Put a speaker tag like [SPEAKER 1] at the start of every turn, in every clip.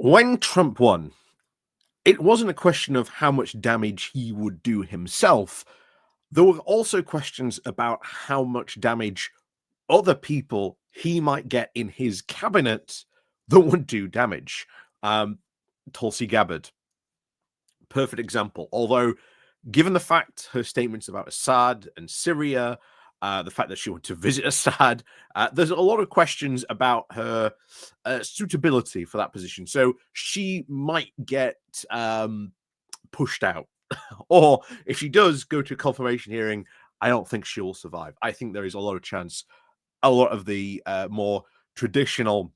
[SPEAKER 1] When Trump won, it wasn't a question of how much damage he would do himself. There were also questions about how much damage other people he might get in his cabinet that would do damage. Tulsi Gabbard, perfect example. Although, given the fact her statements about Assad and Syria, the fact that she went to visit Assad, there's a lot of questions about her suitability for that position. So she might get pushed out. Or if she does go to a confirmation hearing, I don't think she will survive. I think there is a lot of chance a lot of the more traditional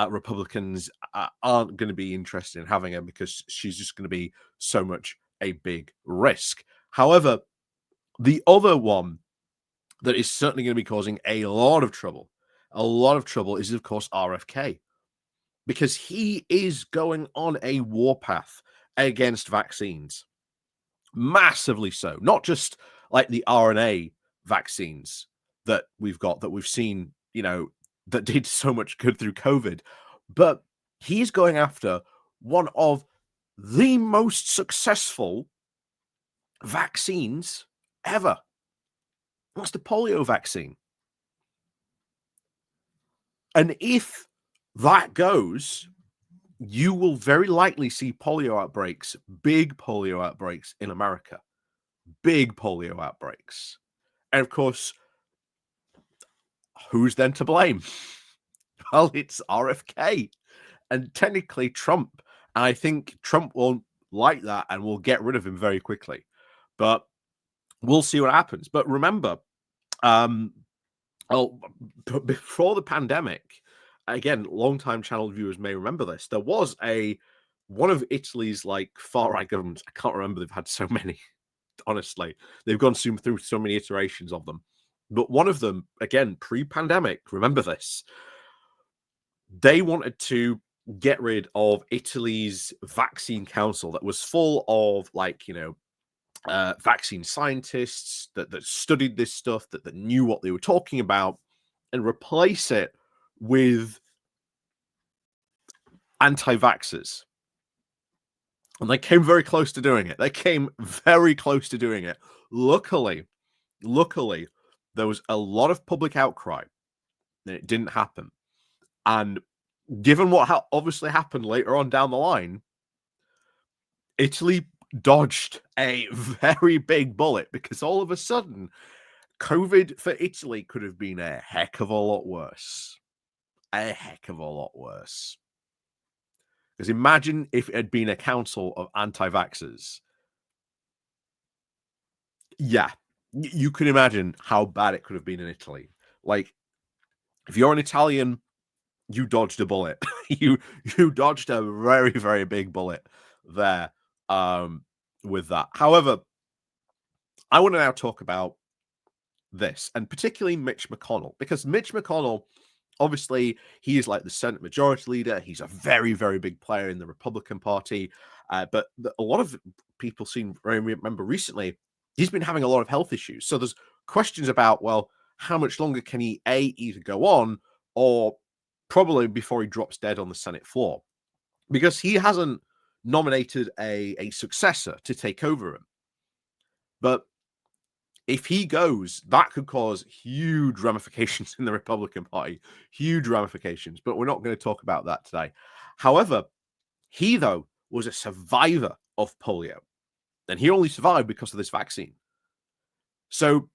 [SPEAKER 1] Republicans aren't going to be interested in having her because she's just going to be so much a big risk. However, the other one that is certainly going to be causing a lot of trouble is, of course, RFK, because he is going on a warpath against vaccines. Massively so. Not just like the RNA vaccines that we've seen, that did so much good through COVID, but he's going after one of the most successful vaccines ever. That's the polio vaccine. And if that goes, you will very likely see polio outbreaks, big polio outbreaks in America. Big polio outbreaks. And of course, who's then to blame? Well, it's RFK. And technically Trump. And I think Trump won't like that and will get rid of him very quickly. But we'll see what happens. But remember, before the pandemic, again, long-time channel viewers may remember this, there was one of Italy's far-right governments. I can't remember, they've had so many, honestly. They've gone through so many iterations of them. But one of them, again, pre-pandemic, remember this, they wanted to get rid of Italy's vaccine council that was full of vaccine scientists that studied this stuff, that knew what they were talking about, and replace it with anti-vaxxers. And they came very close to doing it. Luckily, there was a lot of public outcry, and it didn't happen. And given what obviously happened later on down the line, Italy dodged a very big bullet, because all of a sudden, COVID for Italy could have been a heck of a lot worse. Because imagine if it had been a council of anti-vaxxers. Yeah, you can imagine how bad it could have been in Italy. Like, if you're an Italian, you dodged a bullet. you dodged a very, very big bullet there with that. However, I want to now talk about this, and particularly Mitch McConnell, because Mitch McConnell, obviously, he is like the Senate Majority Leader. He's a very, very big player in the Republican Party. But a lot of people remember recently, he's been having a lot of health issues. So there's questions about, well, how much longer can he either go on, or probably before he drops dead on the Senate floor, because he hasn't nominated a successor to take over him. But if he goes, that could cause huge ramifications in the Republican Party, huge ramifications. But we're not going to talk about that today. However, he, though, was a survivor of polio, and he only survived because of this vaccine. So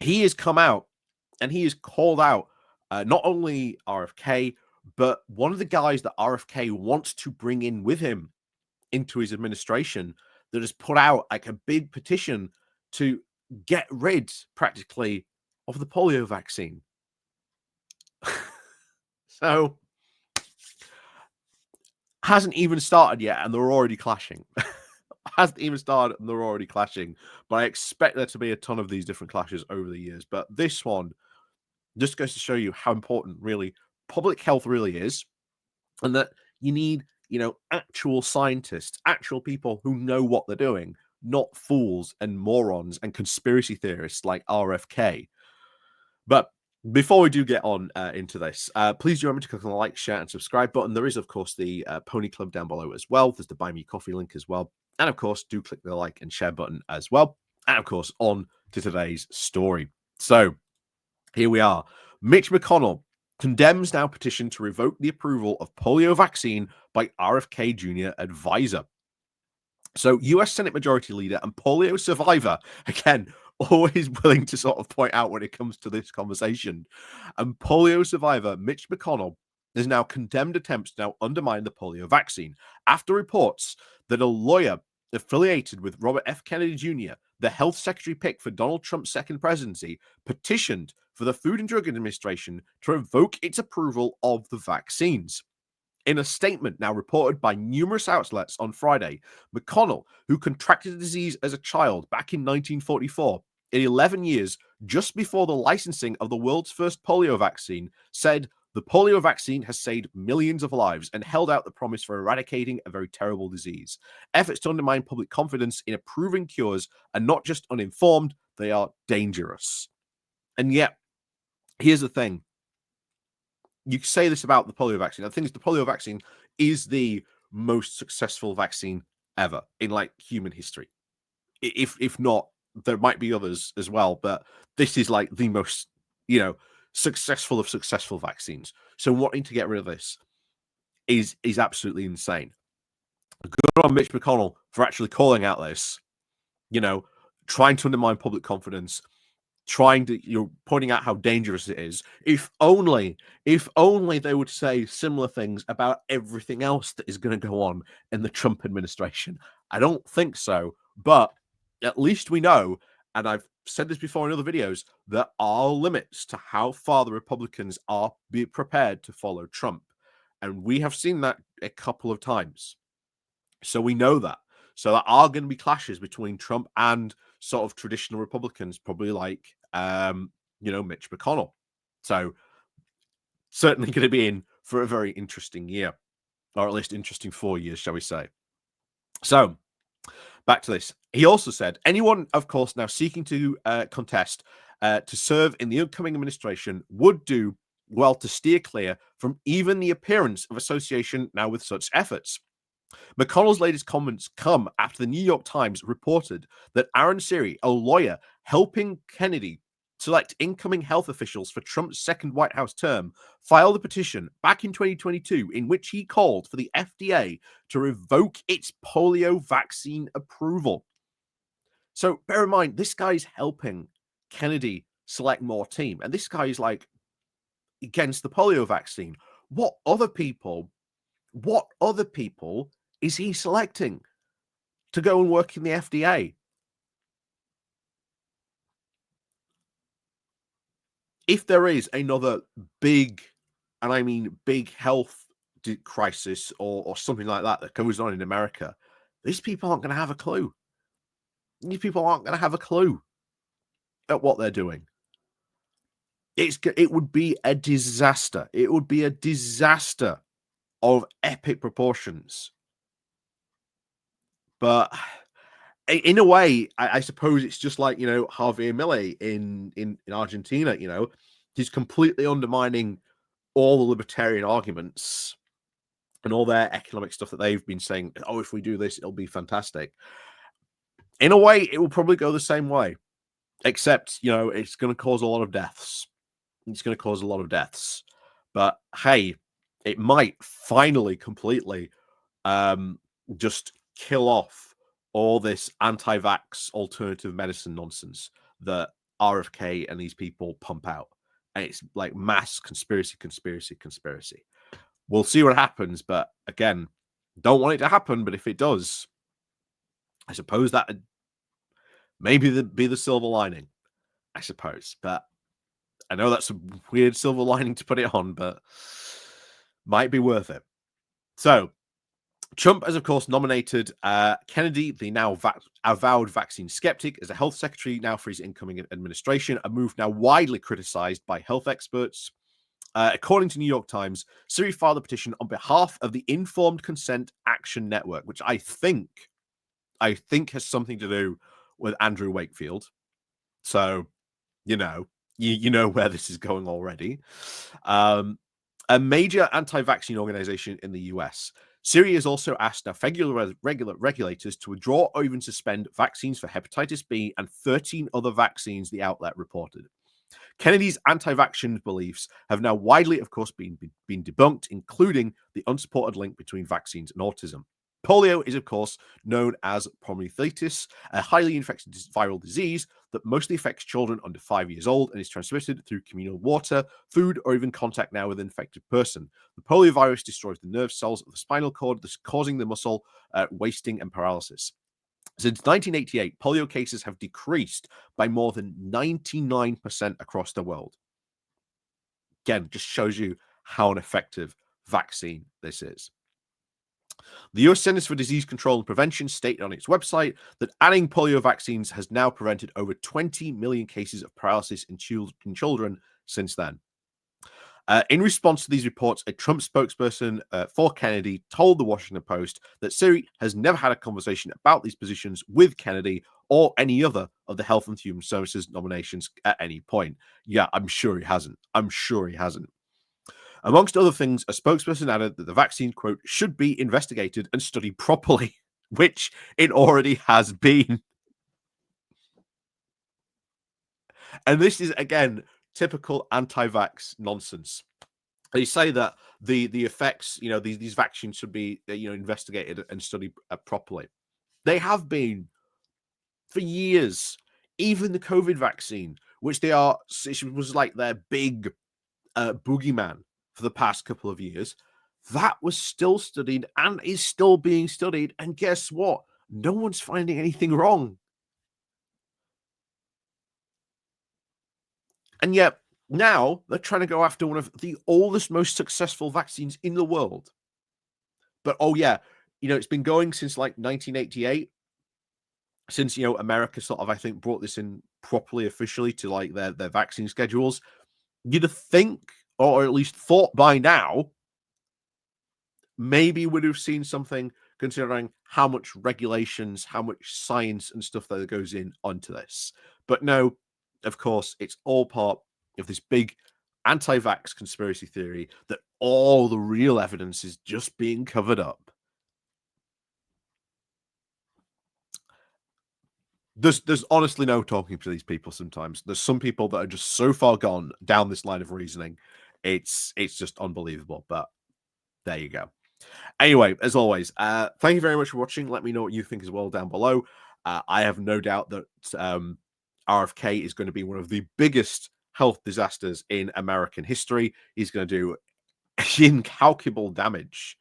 [SPEAKER 1] he has come out and he has called out not only RFK, but one of the guys that RFK wants to bring in with him into his administration, that has put out like a big petition to get rid practically of the polio vaccine. So hasn't even started yet, and they're already clashing. But I expect there to be a ton of these different clashes over the years. But this one just goes to show you how important really public health really is, and that you need, actual scientists, actual people who know what they're doing, not fools and morons and conspiracy theorists like RFK. But Before we do get on into this, please do remember to click on the like, share, and subscribe button. There is, of course, the Pony Club down below as well. There's the Buy Me Coffee link as well. And, of course, do click the like and share button as well. And, of course, on to today's story. So, here we are. Mitch McConnell condemns now petition to revoke the approval of polio vaccine by RFK Jr. advisor. So, US Senate Majority Leader and polio survivor, again, always willing to sort of point out when it comes to this conversation. And polio survivor Mitch McConnell has now condemned attempts to now undermine the polio vaccine after reports that a lawyer affiliated with Robert F. Kennedy Jr., the health secretary pick for Donald Trump's second presidency, petitioned for the Food and Drug Administration to revoke its approval of the vaccines. In a statement now reported by numerous outlets on Friday, McConnell, who contracted the disease as a child back in 1944, in 11 years just before the licensing of the world's first polio vaccine, said the polio vaccine has saved millions of lives and held out the promise for eradicating a very terrible disease. Efforts to undermine public confidence in approving cures are not just uninformed, they are dangerous. And yet, here's the thing. You say this about the polio vaccine. The thing is, the polio vaccine is the most successful vaccine ever in like human history. If not, there might be others as well, but this is like the most, successful of successful vaccines. So wanting to get rid of this is absolutely insane. Good on Mitch McConnell for actually calling out this, trying to undermine public confidence, trying to pointing out how dangerous it is. If only they would say similar things about everything else that is going to go on in the Trump administration. I don't think so, but at least we know, and I've said this before in other videos, there are limits to how far the Republicans are prepared to follow Trump, and we have seen that a couple of times. So we know that. So there are going to be clashes between Trump and sort of traditional Republicans, probably like, Mitch McConnell. So certainly going to be in for a very interesting year, or at least interesting 4 years, shall we say. So back to this. He also said, anyone, of course, now seeking to contest to serve in the upcoming administration would do well to steer clear from even the appearance of association now with such efforts. McConnell's latest comments come after the New York Times reported that Aaron Siri, a lawyer helping Kennedy select incoming health officials for Trump's second White House term, filed a petition back in 2022 in which he called for the FDA to revoke its polio vaccine approval. So bear in mind, this guy's helping Kennedy select more team, and this guy is like against the polio vaccine. What other people is he selecting to go and work in the FDA? If there is another big, and I mean big health crisis or something like that goes on in America, these people aren't going to have a clue. These people aren't going to have a clue at what they're doing. It would be a disaster. It would be a disaster of epic proportions. But in a way, I suppose it's just like, Javier Milei in Argentina, he's completely undermining all the libertarian arguments and all their economic stuff that they've been saying, oh, if we do this, it'll be fantastic. In a way, it will probably go the same way, except, it's going to cause a lot of deaths. It's going to cause a lot of deaths. But hey, it might finally completely just kill off all this anti-vax alternative medicine nonsense that RFK and these people pump out. And it's like mass conspiracy. We'll see what happens, but again, don't want it to happen, but if it does, I suppose that maybe be the silver lining, I suppose. But I know that's a weird silver lining to put it on, but might be worth it. So Trump has, of course, nominated Kennedy, the now avowed vaccine skeptic, as a health secretary now for his incoming administration, a move now widely criticized by health experts. According to New York Times, Siri filed a petition on behalf of the Informed Consent Action Network, which I think has something to do with Andrew Wakefield. So, you you know where this is going already. A major anti-vaccine organization in the US. Syria has also asked now regular regulators to withdraw or even suspend vaccines for hepatitis B and 13 other vaccines, the outlet reported. Kennedy's anti-vaccine beliefs have now widely, of course, been debunked, including the unsupported link between vaccines and autism. Polio is, of course, known as poliomyelitis, a highly infectious viral disease that mostly affects children under 5 years old and is transmitted through communal water, food, or even contact now with an infected person. The poliovirus destroys the nerve cells of the spinal cord, thus causing the muscle wasting and paralysis. Since 1988, polio cases have decreased by more than 99% across the world. Again, just shows you how an effective vaccine this is. The US Centers for Disease Control and Prevention stated on its website that adding polio vaccines has now prevented over 20 million cases of paralysis in children since then. In response to these reports, a Trump spokesperson for Kennedy told the Washington Post that Siri has never had a conversation about these positions with Kennedy or any other of the Health and Human Services nominations at any point. Yeah, I'm sure he hasn't. Amongst other things, a spokesperson added that the vaccine, quote, should be investigated and studied properly, which it already has been. And this is, again, typical anti-vax nonsense. They say that the effects, these vaccines should be, investigated and studied properly. They have been for years. Even the COVID vaccine, which it was like their big boogeyman for the past couple of years, that was still studied and is still being studied. And guess what? No one's finding anything wrong. And yet now they're trying to go after one of the oldest, most successful vaccines in the world. But oh yeah, it's been going since like 1988. Since America sort of, I think, brought this in properly officially to like their vaccine schedules. You'd think, or at least thought by now, maybe would have seen something considering how much regulations, how much science and stuff that goes in onto this. But no, of course, it's all part of this big anti-vax conspiracy theory that all the real evidence is just being covered up. There's honestly no talking to these people sometimes. There's some people that are just so far gone down this line of reasoning. It's just unbelievable. But there you go. Anyway, as always, thank you very much for watching. Let me know what you think as well down below. I have no doubt that RFK is going to be one of the biggest health disasters in American history. He's going to do incalculable damage.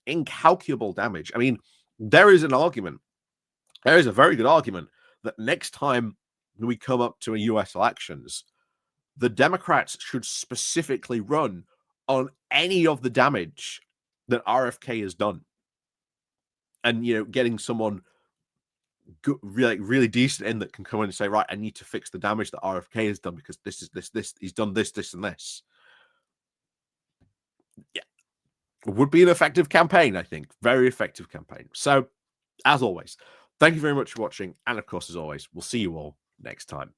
[SPEAKER 1] I mean, there is an argument. There is a very good argument that next time we come up to a US elections, the Democrats should specifically run on any of the damage that RFK has done. And, getting someone good, really decent in that can come in and say, right, I need to fix the damage that RFK has done because this, he's done this, and this. Yeah. It would be an effective campaign, I think. Very effective campaign. So, as always, thank you very much for watching. And of course, as always, we'll see you all next time.